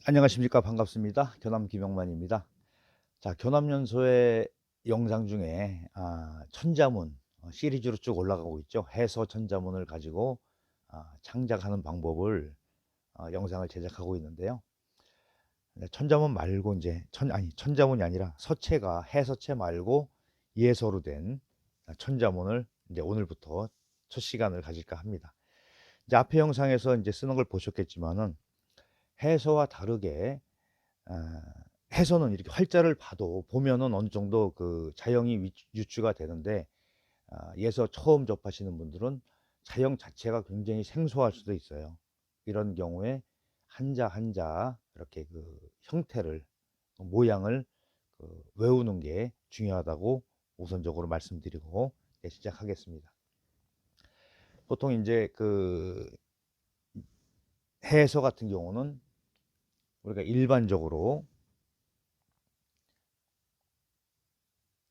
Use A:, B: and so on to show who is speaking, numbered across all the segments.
A: 안녕하십니까. 반갑습니다. 교남 김영만입니다. 자, 교남연소의 영상 중에 천자문 시리즈로 쭉 올라가고 있죠. 해서 천자문을 가지고 창작하는 방법을 영상을 제작하고 있는데요. 천자문 말고 이제 천자문이 아니라 서체가 해서체 말고 예서로 된 천자문을 이제 오늘부터 첫 시간을 가질까 합니다. 이제 앞에 영상에서 이제 쓰는 걸 보셨겠지만은 해서와 다르게 아, 해서는 이렇게 활자를 봐도 보면은 어느 정도 그 자형이 유추가 되는데 예서 처음 접하시는 분들은 자형 자체가 굉장히 생소할 수도 있어요. 이런 경우에 한자 한자 이렇게 그 형태를 모양을 외우는 게 중요하다고 우선적으로 말씀드리고 시작하겠습니다. 보통 이제 그 해서 같은 경우는 우리가 일반적으로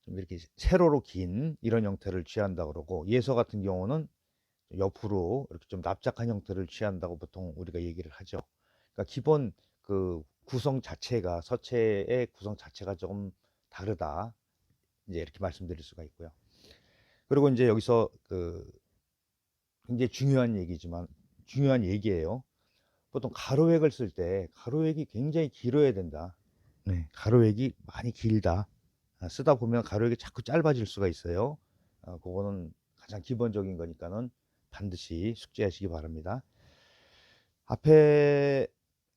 A: 좀 이렇게 세로로 긴 이런 형태를 취한다 그러고, 예서 같은 경우는 옆으로 이렇게 좀 납작한 형태를 취한다고 보통 우리가 얘기를 하죠. 그러니까 기본 그 구성 자체가, 서체의 구성 자체가 조금 다르다, 이제 이렇게 말씀드릴 수가 있고요. 그리고 이제 여기서 그 굉장히 중요한 얘기지만 중요한 얘기예요. 보통 가로획을 쓸 때 가로획이 굉장히 길어야 된다. 네, 가로획이 많이 길다. 쓰다 보면 가로획이 자꾸 짧아질 수가 있어요. 그거는 가장 기본적인 거니까는 반드시 숙지하시기 바랍니다. 앞에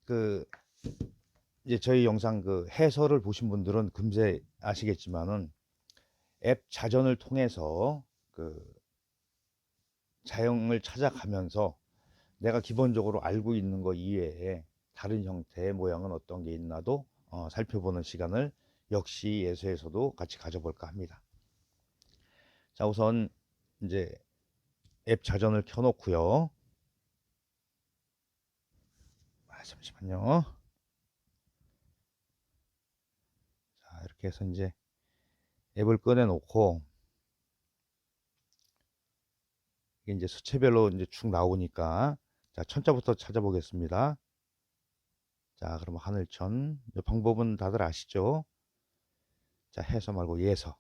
A: 그 이제 저희 영상 그 해설을 보신 분들은 금세 아시겠지만은 앱 자전을 통해서 그 자형을 찾아가면서 내가 기본적으로 알고 있는 거 이외에 다른 형태의 모양은 어떤 게 있나도 살펴보는 시간을 역시 예서에서도 같이 가져볼까 합니다. 자, 우선 이제 앱 자전을 켜놓고요. 잠시만요. 자, 이렇게 해서 이제 앱을 꺼내놓고, 이게 이제 수채별로 이제 쭉 나오니까, 자, 천자부터 찾아보겠습니다. 자, 그럼 하늘천. 이 방법은 다들 아시죠? 자, 해서 말고 예서.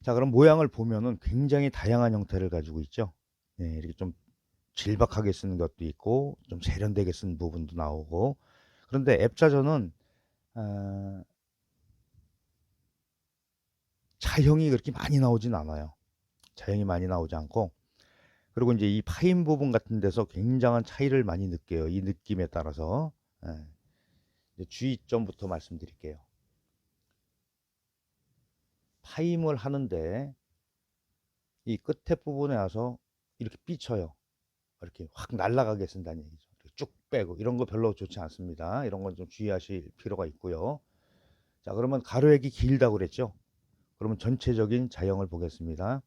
A: 자, 그럼 모양을 보면은 굉장히 다양한 형태를 가지고 있죠. 네, 이렇게 좀 질박하게 쓰는 것도 있고, 좀 세련되게 쓴 부분도 나오고. 그런데 앱 자전은 차형이 그렇게 많이 나오진 않아요. 차형이 많이 나오지 않고, 그리고 이제 이 파인 부분 같은 데서 굉장한 차이를 많이 느껴요. 이 느낌에 따라서. 예, 이제 주의점부터 말씀드릴게요. 파임을 하는데 이 끝에 부분에 와서 이렇게 삐쳐요. 이렇게 확 날아가게 쓴다는 얘기죠. 쭉 빼고 이런 거 별로 좋지 않습니다. 이런 건 좀 주의하실 필요가 있고요. 자, 그러면 가로액이 길다고 그랬죠. 그러면 전체적인 자형을 보겠습니다.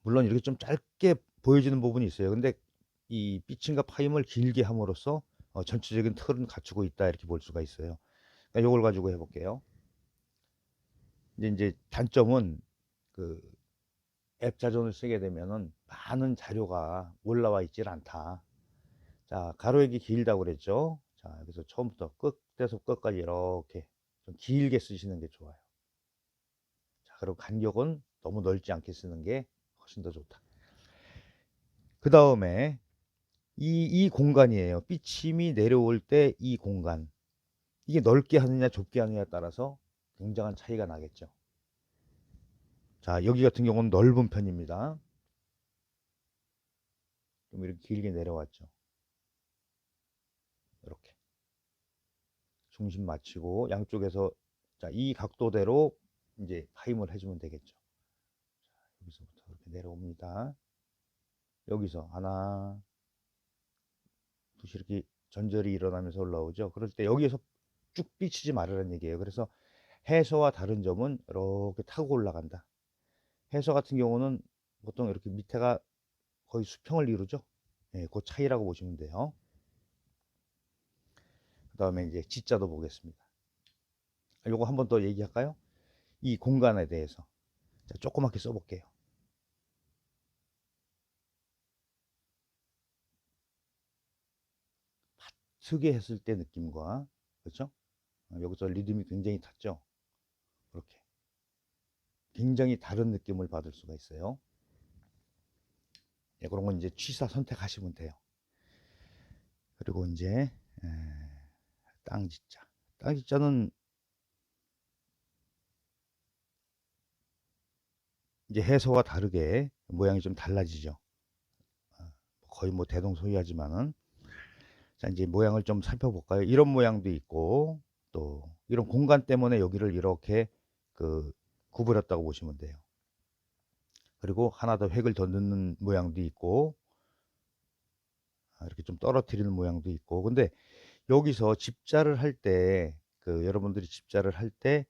A: 물론 이렇게 좀 짧게 보여지는 부분이 있어요. 근데 이 삐침과 파임을 길게 함으로써 전체적인 틀은 갖추고 있다, 이렇게 볼 수가 있어요. 그러니까 이걸 가지고 해볼게요. 이제 단점은 그 앱 자전을 쓰게 되면은 많은 자료가 올라와 있질 않다. 자, 가로액이 길다고 그랬죠. 자, 그래서 처음부터 끝에서 끝까지 이렇게 좀 길게 쓰시는 게 좋아요. 자, 그리고 간격은 너무 넓지 않게 쓰는 게 훨씬 더 좋다. 그 다음에 이 공간이에요. 삐침이 내려올 때 이 공간. 이게 넓게 하느냐 좁게 하느냐에 따라서 굉장한 차이가 나겠죠. 자, 여기 같은 경우는 넓은 편입니다. 좀 이렇게 길게 내려왔죠. 이렇게 중심 맞추고 양쪽에서, 자, 이 각도대로 이제 파임을 해주면 되겠죠. 자, 여기서부터 이렇게 내려옵니다. 여기서 하나, 둘씩 이렇게 전절이 일어나면서 올라오죠. 그럴 때 여기에서 쭉 삐치지 말으라는 얘기예요. 그래서 해서와 다른 점은 이렇게 타고 올라간다. 해서 같은 경우는 보통 이렇게 밑에가 거의 수평을 이루죠. 예, 그 차이라고 보시면 돼요. 그 다음에 이제 지자도 보겠습니다. 요거 한 번 더 얘기할까요? 이 공간에 대해서. 자, 조그맣게 써볼게요. 비트게 했을 때 느낌과, 그렇죠? 여기서 리듬이 굉장히 탔죠. 그렇게 굉장히 다른 느낌을 받을 수가 있어요. 예, 그런 건 이제 취사 선택하시면 돼요. 그리고 이제 땅지자. 땅지자는 이제 해서와 다르게 모양이 좀 달라지죠. 거의 뭐 대동소이하지만은. 자, 이제 모양을 좀 살펴볼까요? 이런 모양도 있고, 또 이런 공간 때문에 여기를 이렇게 그 구부렸다고 보시면 돼요. 그리고 하나 더 획을 더 넣는 모양도 있고, 이렇게 좀 떨어뜨리는 모양도 있고. 근데 여기서 집자를 할 때, 여러분들이 집자를 할 때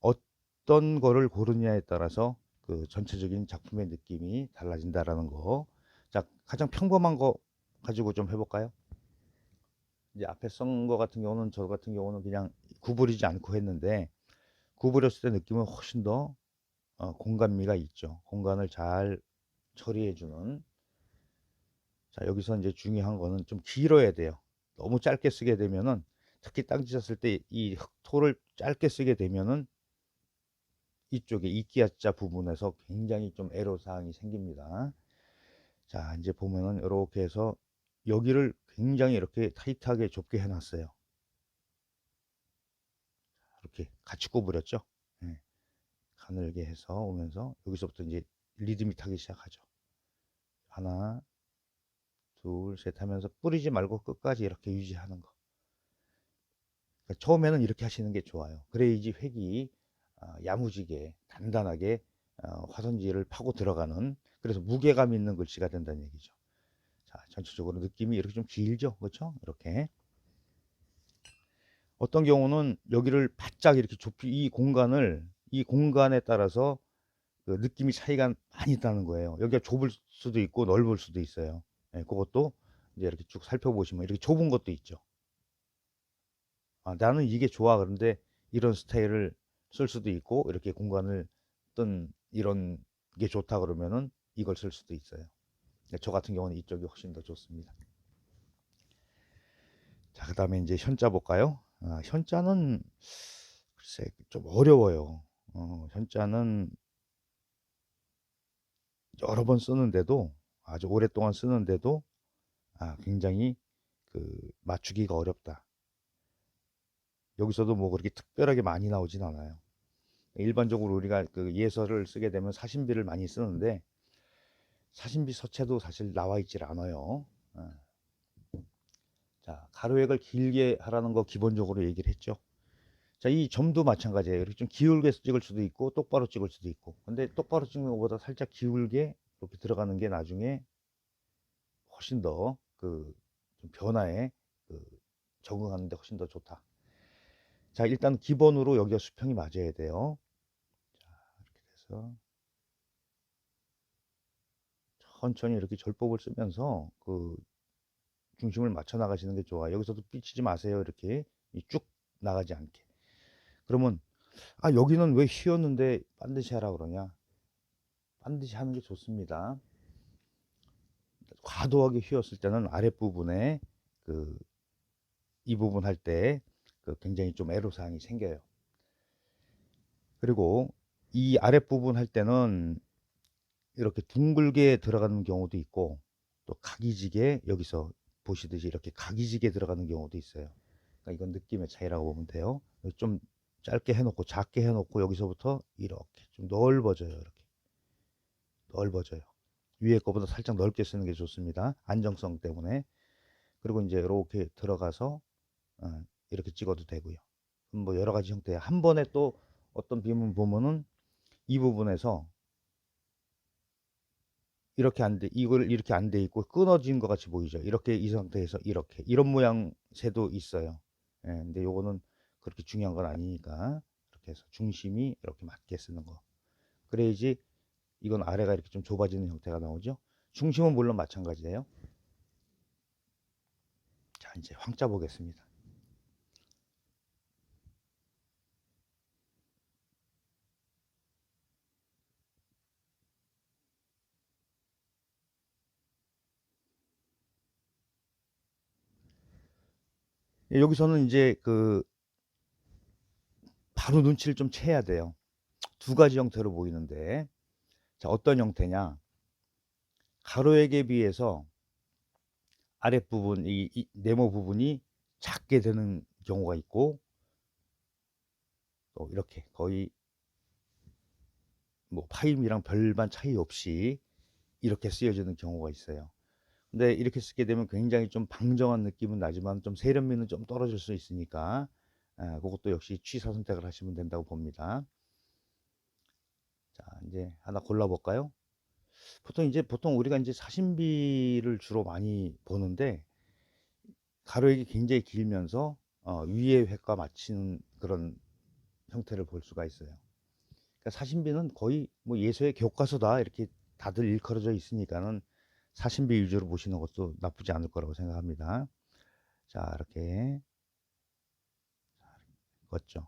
A: 어떤 거를 고르냐에 따라서 그 전체적인 작품의 느낌이 달라진다라는 거. 자, 가장 평범한 거 가지고 좀 해볼까요? 이제 앞에 쓴 거 같은 경우는, 저 같은 경우는 그냥 구부리지 않고 했는데, 구부렸을 때 느낌은 훨씬 더 공간미가 있죠. 공간을 잘 처리해주는. 자, 여기서 이제 중요한 거는 좀 길어야 돼요. 너무 짧게 쓰게 되면은, 특히 땅 찢었을 때 이 흑토를 짧게 쓰게 되면은 이쪽에 이끼야자 부분에서 굉장히 좀 애로사항이 생깁니다. 자, 이제 보면은 이렇게 해서 여기를 굉장히 이렇게 타이트하게 좁게 해놨어요. 이렇게 같이 구부렸죠. 예, 가늘게 해서 오면서 여기서부터 이제 리듬이 타기 시작하죠. 하나, 둘, 셋 하면서 뿌리지 말고 끝까지 이렇게 유지하는 거. 그러니까 처음에는 이렇게 하시는 게 좋아요. 그래야지 획이 야무지게 단단하게 화선지를 파고 들어가는, 그래서 무게감 있는 글씨가 된다는 얘기죠. 자, 전체적으로 느낌이 이렇게 좀 길죠, 그렇죠? 이렇게 어떤 경우는 여기를 바짝 이렇게 좁히, 이 공간에 따라서 그 느낌이 차이가 많이 있다는 거예요. 여기가 좁을 수도 있고 넓을 수도 있어요. 예, 그것도 이제 이렇게 쭉 살펴보시면 이렇게 좁은 것도 있죠. 나는 이게 좋아. 그런데 이런 스타일을 쓸 수도 있고, 이렇게 공간을 뜬 이런 게 좋다 그러면은 이걸 쓸 수도 있어요. 저 같은 경우는 이쪽이 훨씬 더 좋습니다. 자, 그 다음에 이제 현자 볼까요? 현자는 글쎄 좀 어려워요. 현자는 여러 번 쓰는데도, 아주 오랫동안 쓰는데도 굉장히 맞추기가 어렵다. 여기서도 뭐 그렇게 특별하게 많이 나오진 않아요. 일반적으로 우리가 그 예서를 쓰게 되면 사신비를 많이 쓰는데, 사신비 서체도 사실 나와 있질 않아요. 어. 자, 가로획을 길게 하라는 거 기본적으로 얘기를 했죠. 자, 이 점도 마찬가지예요. 이렇게 좀 기울게 찍을 수도 있고 똑바로 찍을 수도 있고, 근데 똑바로 찍는 것보다 살짝 기울게 이렇게 들어가는 게 나중에 훨씬 더 좀 변화에 그 적응하는 데 훨씬 더 좋다. 자, 일단 기본으로 여기가 수평이 맞아야 돼요. 자, 이렇게 돼서 천천히 이렇게 절법을 쓰면서 중심을 맞춰 나가시는 게 좋아요. 여기서도 삐치지 마세요. 이렇게 쭉 나가지 않게. 그러면 여기는 왜 휘었는데 반드시 하라 그러냐? 반드시 하는 게 좋습니다. 과도하게 휘었을 때는 아랫부분에 이 부분 할 때 굉장히 좀 애로사항이 생겨요. 그리고 이 아랫부분 할 때는 이렇게 둥글게 들어가는 경우도 있고, 또 각이지게 여기서 보시듯이 이렇게 각이지게 들어가는 경우도 있어요. 그러니까 이건 느낌의 차이라고 보면 돼요. 좀 짧게 해놓고 작게 해놓고 여기서부터 이렇게 좀 넓어져요. 이렇게 넓어져요. 위에 거보다 살짝 넓게 쓰는 게 좋습니다. 안정성 때문에. 그리고 이제 이렇게 들어가서 이렇게 찍어도 되고요. 뭐 여러 가지 형태의 한 번에 또 어떤 비문 보면은 이 부분에서 이렇게 안 돼, 이걸 이렇게 안 돼 있고 끊어진 것 같이 보이죠. 이렇게 이 상태에서 이렇게 이런 모양 새도 있어요. 예, 근데 요거는 그렇게 중요한 건 아니니까 이렇게 해서 중심이 이렇게 맞게 쓰는 거. 그래야지 이건 아래가 이렇게 좀 좁아지는 형태가 나오죠. 중심은 물론 마찬가지예요. 자, 이제 황자 보겠습니다. 여기서는 이제 바로 눈치를 좀 채야 돼요. 두 가지 형태로 보이는데, 자, 어떤 형태냐? 가로액에 비해서 아랫부분, 이 네모 부분이 작게 되는 경우가 있고, 또 이렇게 거의 뭐 파임이랑 별반 차이 없이 이렇게 쓰여지는 경우가 있어요. 근데 이렇게 쓰게 되면 굉장히 좀 방정한 느낌은 나지만 좀 세련미는 좀 떨어질 수 있으니까 그것도 역시 취사 선택을 하시면 된다고 봅니다. 자, 이제 하나 골라 볼까요? 보통 우리가 이제 사심비를 주로 많이 보는데, 가로액이 굉장히 길면서 위에 획과 맞추는 그런 형태를 볼 수가 있어요. 그러니까 사심비는 거의 뭐 예서의 교과서다 이렇게 다들 일컬어져 있으니까는 사심비 위주로 보시는 것도 나쁘지 않을 거라고 생각합니다. 자, 이렇게 걷죠.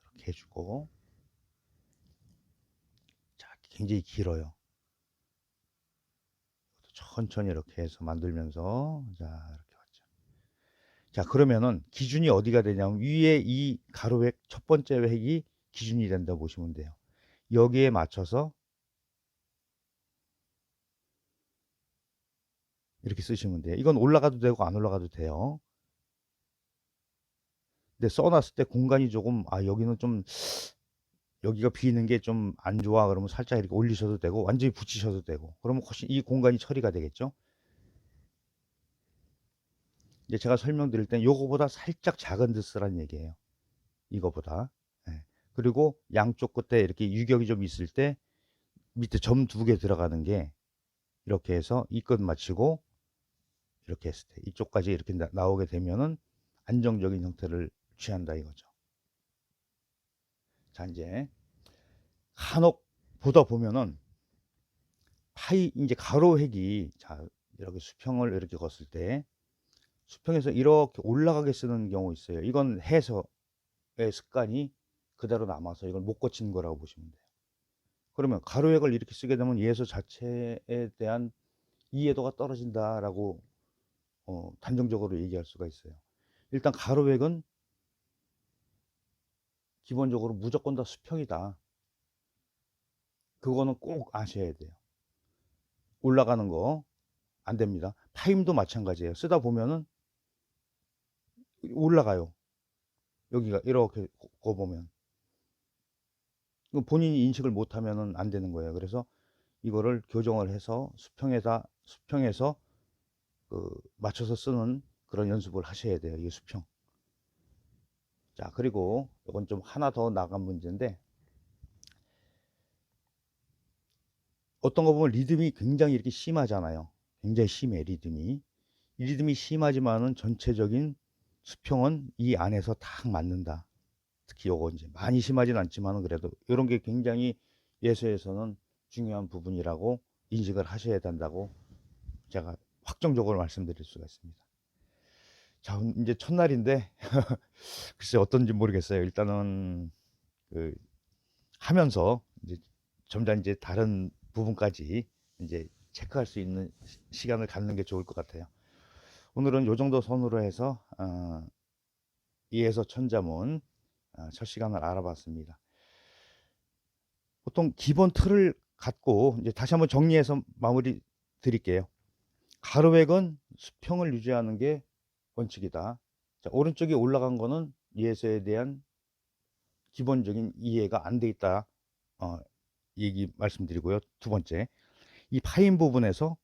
A: 이렇게 해주고, 자, 굉장히 길어요. 천천히 이렇게 해서 만들면서, 자, 이렇게 왔죠. 자, 그러면은 기준이 어디가 되냐면 위에 이 가로획 첫 번째 획이 기준이 된다고 보시면 돼요. 여기에 맞춰서 이렇게 쓰시면 돼요. 이건 올라가도 되고 안 올라가도 돼요. 근데 써놨을 때 공간이 조금 여기는 좀 여기가 비는 게 좀 안 좋아 그러면 살짝 이렇게 올리셔도 되고 완전히 붙이셔도 되고 그러면 훨씬 이 공간이 처리가 되겠죠. 이제 제가 설명드릴 땐 요거보다 살짝 작은 듯 쓰라는 얘기예요. 이거보다. 예. 그리고 양쪽 끝에 이렇게 유격이 좀 있을 때 밑에 점 2개 들어가는 게 이렇게 해서 이 끝 맞추고 이렇게 했을 때 이쪽까지 이렇게 나오게 되면은 안정적인 형태를 취한다 이거죠. 자, 이제 간혹 보다 보면은 이제 가로획이, 자, 이렇게 수평을 이렇게 걷을 때 수평에서 이렇게 올라가게 쓰는 경우 있어요. 이건 해서의 습관이 그대로 남아서 이걸 못 고치는 거라고 보시면 돼요. 그러면 가로획을 이렇게 쓰게 되면 예서 자체에 대한 이해도가 떨어진다라고 단정적으로 얘기할 수가 있어요. 일단 가로획은 기본적으로 무조건 다 수평이다. 그거는 꼭 아셔야 돼요. 올라가는 거 안 됩니다. 타임도 마찬가지예요. 쓰다 보면은 올라가요. 여기가 이렇게 거 보면 본인이 인식을 못하면은 안 되는 거예요. 그래서 이거를 교정을 해서 수평에서 맞춰서 쓰는 그런 연습을 하셔야 돼요. 이 수평. 자, 그리고 이건 좀 하나 더 나간 문제인데, 어떤 거 보면 리듬이 굉장히 이렇게 심하잖아요. 굉장히 심해, 리듬이. 이 리듬이 심하지만은 전체적인 수평은 이 안에서 딱 맞는다. 특히 요거 이제 많이 심하진 않지만은 그래도 이런 게 굉장히 예서에서는 중요한 부분이라고 인식을 하셔야 된다고 제가 확정적으로 말씀드릴 수가 있습니다. 자, 이제 첫날인데 글쎄 어떤지 모르겠어요. 일단은 하면서 이제 점점 이제 다른 부분까지 이제 체크할 수 있는 시간을 갖는 게 좋을 것 같아요. 오늘은 요 정도 선으로 해서 이에서 천자문 첫 시간을 알아봤습니다. 보통 기본 틀을 갖고 이제 다시 한번 정리해서 마무리 드릴게요. 가로획은 수평을 유지하는 게 원칙이다. 자, 오른쪽에 올라간 거는 이에서에 대한 기본적인 이해가 안 돼 있다. 얘기 말씀드리고요. 두 번째, 이 파인 부분에서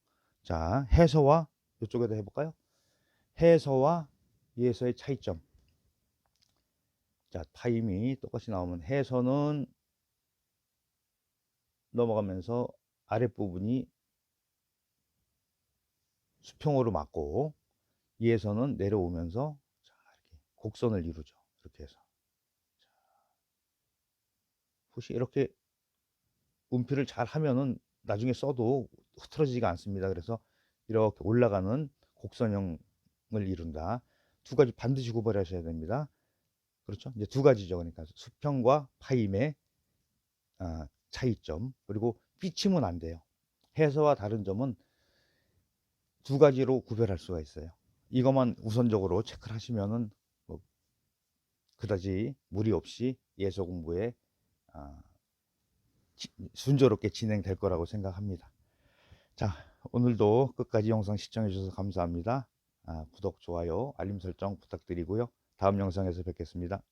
A: 자, 해서와 이쪽에다 해볼까요? 해서와 이에서의 차이점. 자, 파임이 똑같이 나오면 해서는 넘어가면서 아랫부분이 수평으로 맞고 이에서는 내려오면서 자, 이렇게 곡선을 이루죠. 이렇게 해서 혹시 이렇게 운필을 잘 하면은 나중에 써도 흐트러지지가 않습니다. 그래서 이렇게 올라가는 곡선형을 이룬다. 두 가지 반드시 구별하셔야 됩니다. 그렇죠? 이제 두 가지죠. 그러니까 수평과 파임의 차이점, 그리고 삐침은 안 돼요. 해서와 다른 점은 두 가지로 구별할 수가 있어요. 이것만 우선적으로 체크를 하시면은 뭐 그다지 무리 없이 예서 공부에 아, 순조롭게 진행될 거라고 생각합니다. 자, 오늘도 끝까지 영상 시청해 주셔서 감사합니다. 구독, 좋아요, 알림 설정 부탁드리고요. 다음 영상에서 뵙겠습니다.